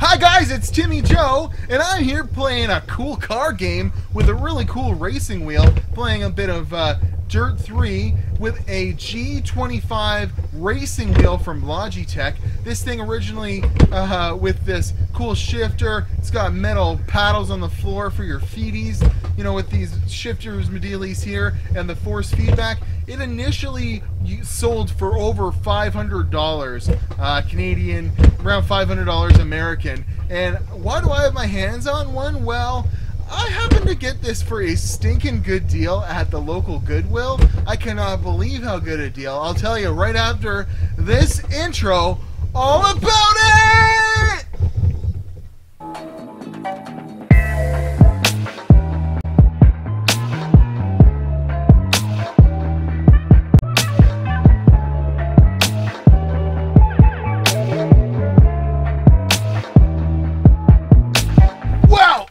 Hi guys, it's Timmy Joe, and I'm here playing a cool car game with a really cool racing wheel, playing a bit of Dirt 3 with a G25 racing wheel from Logitech. This thing originally with this cool shifter. It's got metal paddles on the floor for your feeties, you know, with these shifters Medilis here and the force feedback. It initially sold for over $500 Canadian, around $500 American. And why do I have my hands on one? Well, I happened to get this for a stinking good deal at the local Goodwill. I cannot believe how good a deal. I'll tell you right after this intro all about it!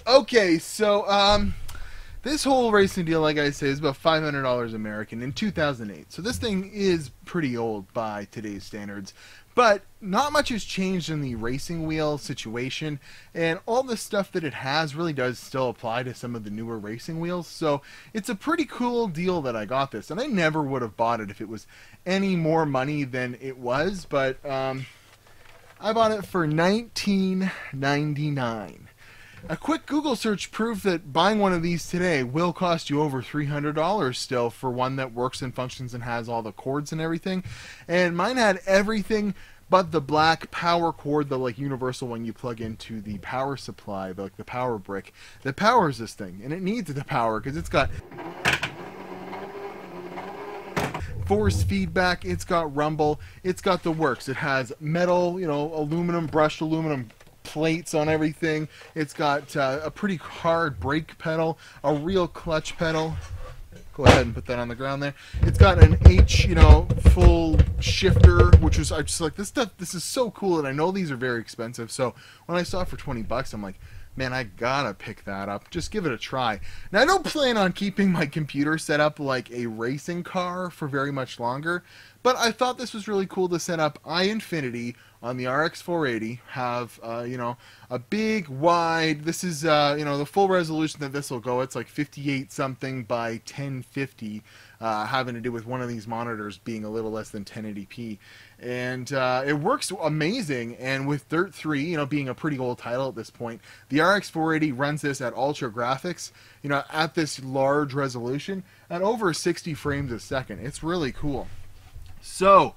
Okay, so this whole racing deal, like I say, is about $500 American in 2008. So this thing is pretty old by today's standards, but not much has changed in the racing wheel situation, and all the stuff that it has really does still apply to some of the newer racing wheels. So it's a pretty cool deal that I got this, and I never would have bought it if it was any more money than it was, but I bought it for $19.99. A quick Google search proved that buying one of these today will cost you over $300 still for one that works and functions and has all the cords and everything. And mine had everything but the black power cord, the like universal one you plug into the power supply, the power brick that powers this thing. And it needs the power because it's got force feedback, it's got rumble, it's got the works. It has metal, you know, aluminum, brushed aluminum plates on everything. It's got a pretty hard brake pedal, a real clutch pedal. Go ahead and put that on the ground there. It's got an H, you know, full shifter, which was, I just like this stuff. This is so cool, and I know these are very expensive. So when I saw it for 20 bucks, I'm like, man, I gotta pick that up. Just give it a try. Now, I don't plan on keeping my computer set up like a racing car for very much longer, but I thought this was really cool to set up Eyefinity on the RX 480, have, you know, a big, wide, this is, you know, the full resolution that this will go, it's like 58 something by 1050, having to do with one of these monitors being a little less than 1080p. And it works amazing, and with Dirt 3, you know, being a pretty old title at this point, the RX 480 runs this at ultra graphics, you know, at this large resolution, at over 60 frames a second. It's really cool. So,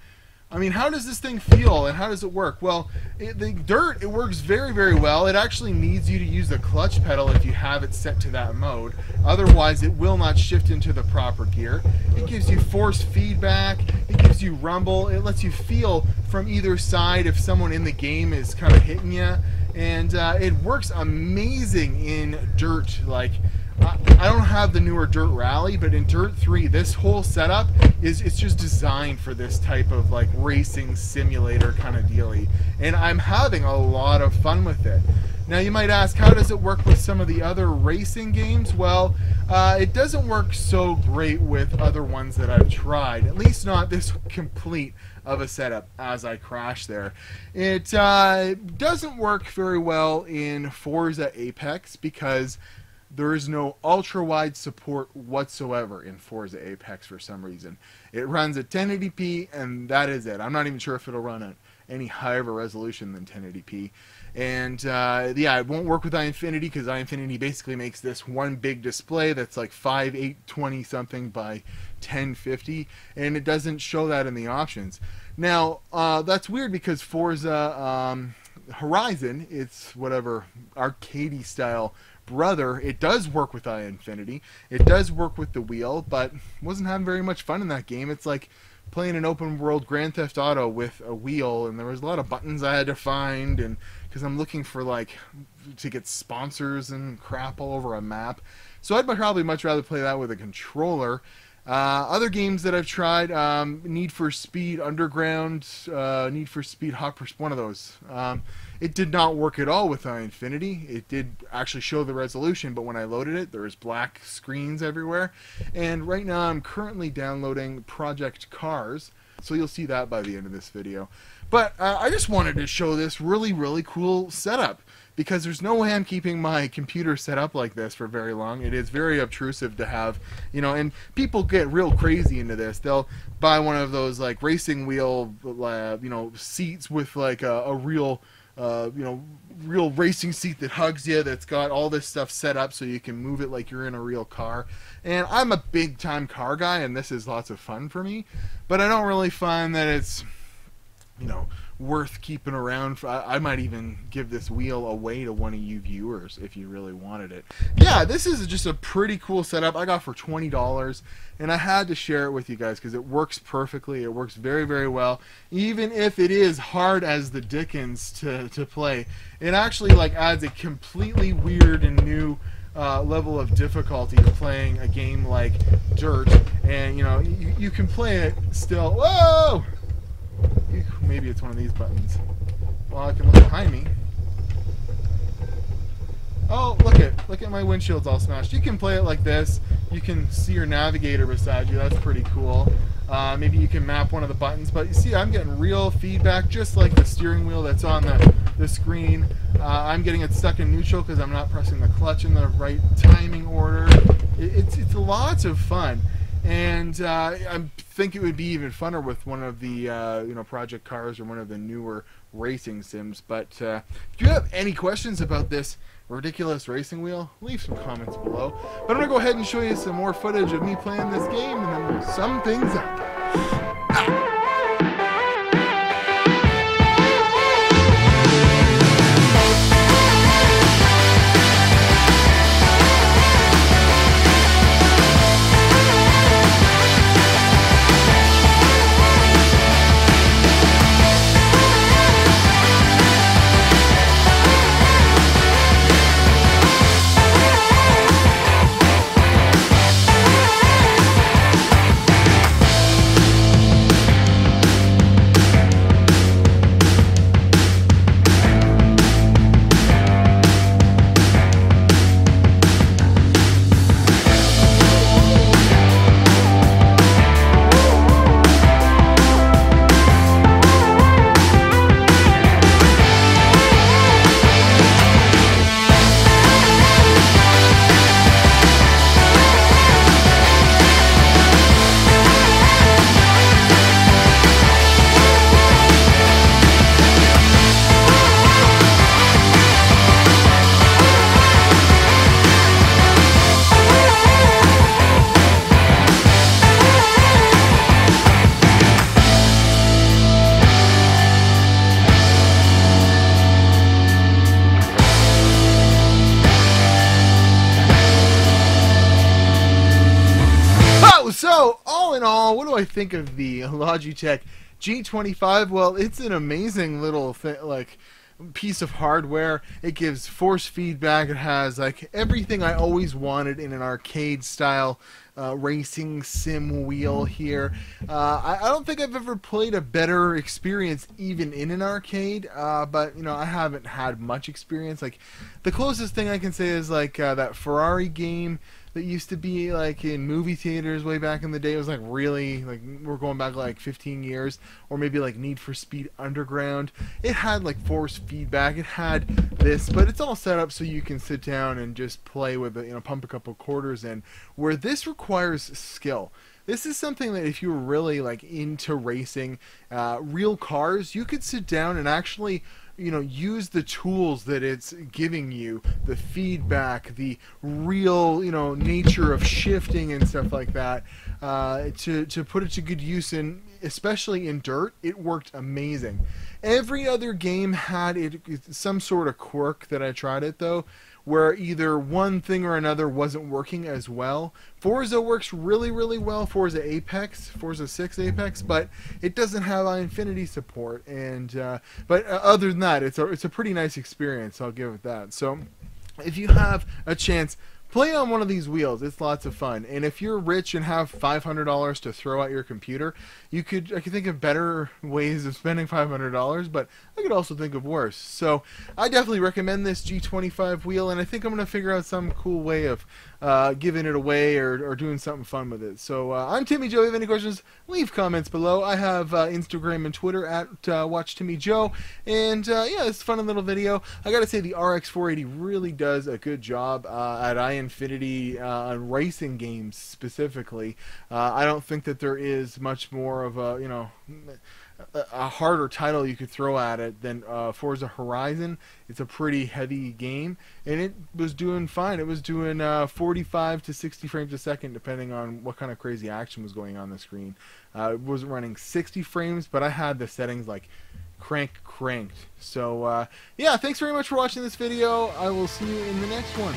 I mean, how does this thing feel and how does it work? Well, the Dirt, it works very, very well. It actually needs you to use the clutch pedal if you have it set to that mode. Otherwise, it will not shift into the proper gear. It gives you force feedback. It gives you rumble. It lets you feel from either side if someone in the game is kind of hitting you. And it works amazing in Dirt. Like, I don't have the newer Dirt Rally, but in Dirt 3, this whole setup it's just designed for this type of like racing simulator kind of dealy, and I'm having a lot of fun with it. Now you might ask, how does it work with some of the other racing games? Well, it doesn't work so great with other ones that I've tried, at least not this complete of a setup as I crash there. It doesn't work very well in Forza Apex because there is no ultra-wide support whatsoever in Forza Apex for some reason. It runs at 1080p, and that is it. I'm not even sure if it'll run at any higher of a resolution than 1080p. And yeah, it won't work with Eyefinity because Eyefinity basically makes this one big display that's like 5820 something by 1050, and it doesn't show that in the options. Now, that's weird because Forza Horizon, it's whatever arcadey style brother, it does work with Eyefinity, it does work with the wheel, but wasn't having very much fun in that game. It's like playing an open world Grand Theft Auto with a wheel, and there was a lot of buttons I had to find, and because I'm looking for like to get sponsors and crap all over a map, so I'd probably much rather play that with a controller. Other games that I've tried, Need for Speed Underground, Need for Speed Hot Pursuit, one of those. It did not work at all with Eyefinity. It did actually show the resolution, but when I loaded it, there was black screens everywhere. And right now I'm currently downloading Project Cars, so you'll see that by the end of this video. But I just wanted to show this really cool setup, because there's no way I'm keeping my computer set up like this for very long. It is very obtrusive to have, and people get real crazy into this. They'll buy one of those like racing wheel, seats with like a real, real racing seat that hugs you, that's got all this stuff set up so you can move it like you're in a real car. And I'm a big time car guy, and this is lots of fun for me, but I don't really find that it's, worth keeping around. I might even give this wheel away to one of you viewers if you really wanted it. Yeah, this is just a pretty cool setup I got for $20, and I had to share it with you guys because it works perfectly. It works very well, even if it is hard as the dickens to play. It actually like adds a completely weird and new level of difficulty to playing a game like Dirt, and you can play it still. Whoa! Maybe it's one of these buttons. Well, I can look behind me. Oh, look at my windshield's all smashed. You can play it like this. You can see your navigator beside you. That's pretty cool. Maybe you can map one of the buttons, but you see I'm getting real feedback just like the steering wheel that's on the screen. I'm getting it stuck in neutral because I'm not pressing the clutch in the right timing order. It's lots of fun. And I think it would be even funner with one of the Project Cars or one of the newer racing sims. But if you have any questions about this ridiculous racing wheel, leave some comments below. But I'm going to go ahead and show you some more footage of me playing this game, and then we'll sum things up. So, all in all, what do I think of the Logitech G25? Well, it's an amazing little piece of hardware. It gives force feedback. It has like everything I always wanted in an arcade style racing sim wheel here. I don't think I've ever played a better experience even in an arcade, but I haven't had much experience. Like the closest thing I can say is like that Ferrari game that used to be like in movie theaters way back in the day. It was like really, like we're going back like 15 years, or maybe like Need for Speed Underground. It had like force feedback. It had this, but it's all set up so you can sit down and just play with it, pump a couple quarters in. Where this requires skill. This is something that if you were really like into racing real cars, you could sit down and actually use the tools that it's giving you, the feedback, the real nature of shifting and stuff like that, to put it to good use. And especially in Dirt, it worked amazing. Every other game had some sort of quirk that I tried it though, where either one thing or another wasn't working as well. Forza works really well, Forza 6 Apex, but it doesn't have Eyefinity support. And but other than that, it's a pretty nice experience. I'll give it that. So if you have a chance, play on one of these wheels. It's lots of fun. And if you're rich and have $500 to throw at your computer, I could think of better ways of spending $500, but I could also think of worse. So I definitely recommend this G25 wheel, and I think I'm going to figure out some cool way of giving it away or doing something fun with it. So I'm Timmy Joe. If you have any questions, leave comments below. I have Instagram and Twitter at WatchTimmyJoe. And yeah, it's a fun little video. I got to say the RX 480 really does a good job at Eyefinity on racing games specifically. I don't think that there is much more of a, you know, a harder title you could throw at it than Forza Horizon. It's a pretty heavy game, and it was doing fine. It was doing 45 to 60 frames a second, depending on what kind of crazy action was going on the screen. It wasn't running 60 frames, but I had the settings like cranked. So yeah, thanks very much for watching this video. I will see you in the next one.